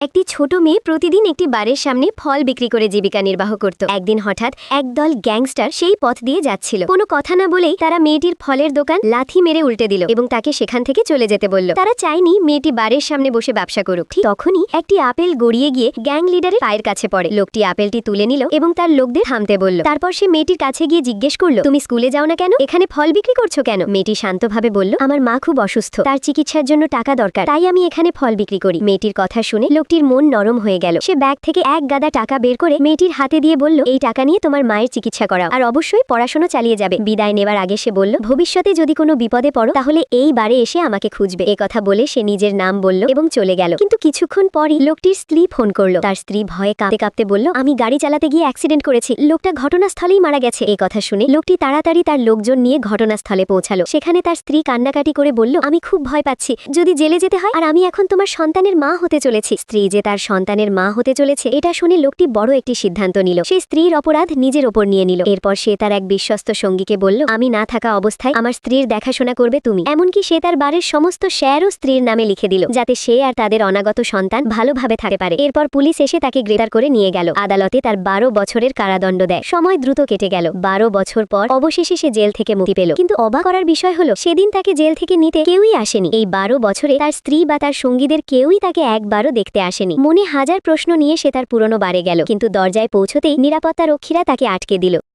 একটি ছোট মেয়ে প্রতিদিন একটি বারের সামনে ফল বিক্রি করে জীবিকা নির্বাহ করত। একদিন হঠাৎ একদল গ্যাংস্টার সেই পথ দিয়ে যাচ্ছিল। কোনো কথা না বলেই তারা মেয়েটির ফলের দোকান লাথি মেরে উল্টে দিল এবং তাকে সেখান থেকে চলে যেতে বলল। তারা চায়নি মেয়েটি বারের সামনে বসে ব্যবসা করুক। ঠিক তখনই একটি আপেল গড়িয়ে গিয়ে গ্যাং লিডারের পায়ের কাছে পড়ে। লোকটি আপেলটি তুলে নিল এবং তার লোকদের থামতে বলল। তারপর সে মেয়েটির কাছে গিয়ে জিজ্ঞেস করল, তুমি স্কুলে যাও না কেন? এখানে ফল বিক্রি করছো কেন? মেয়েটি শান্তভাবে বলল, আমার মা খুব অসুস্থ, তার চিকিৎসার জন্য টাকা দরকার, তাই আমি এখানে ফল বিক্রি করি। মেয়েটির কথা শুনে লোকটির মন নরম হয়ে গেল। সে ব্যাগ থেকে এক গাদা টাকা বের করে মেয়েটির হাতে দিয়ে বলল, এই টাকা নিয়ে তোমার মায়ের চিকিৎসা করাও, আর অবশ্যই পড়াশোনা চালিয়ে যাবে। বিদায় নেবার আগে সে বলল, ভবিষ্যতে যদি কোনো বিপদে পড়ো তাহলে এই বারে এসে আমাকে খুঁজবে। এ কথা বলে সে নিজের নাম বলল এবং চলে গেল। কিন্তু কিছুক্ষণ পরই লোকটির স্ত্রী ফোন করলো। তার স্ত্রী ভয়ে কাঁপতে কাঁপতে বলল, আমি গাড়ি চালাতে গিয়ে অ্যাক্সিডেন্ট করেছি, লোকটা ঘটনাস্থলেই মারা গেছে। এই কথা শুনে লোকটি তাড়াতাড়ি তার লোকজন নিয়ে ঘটনাস্থলে পৌঁছালো। সেখানে তার স্ত্রী কান্নাকাটি করে বলল, আমি খুব ভয় পাচ্ছি, যদি জেলে যেতে হয়, আর আমি এখন তোমার সন্তানের মা হতে চলেছি। স্ত্রী যে তার সন্তানের মা হতে চলেছে এটা শুনে লোকটি বড় একটি সিদ্ধান্ত নিল। সেই স্ত্রীর অপরাধ নিজের ওপর নিয়ে নিল। এরপর সে তার এক বিশ্বস্ত সঙ্গীকে বলল, আমি না থাকা অবস্থায় আমার স্ত্রীর দেখাশোনা করবে তুমি। এমনকি সে তার বাড়ির সমস্ত শেয়ারও স্ত্রীর নামে লিখে দিল, যাতে সে আর তাদের অনাগত সন্তান ভালোভাবে থাকতে পারে। এরপর পুলিশ এসে তাকে গ্রেপ্তার করে নিয়ে গেল। আদালতে তার 12 বছরের কারাদণ্ড দেয়। সময় দ্রুত কেটে গেল। 12 বছর পর অবশেষে সে জেল থেকে মুক্তি পেল। কিন্তু অবাক করার বিষয় হলো, সেদিন তাকে জেল থেকে নিতে কেউই আসেনি। এই 12 বছরে তার স্ত্রী বা তার সঙ্গীদের কেউই তাকে একবারও দেখতে আসেনি। মনে হাজার প্রশ্ন নিয়ে সে তার পুরনো বারে গেল, কিন্তু দরজায় পৌঁছতেই নিরাপত্তা রক্ষীরা তাকে আটকে দিল।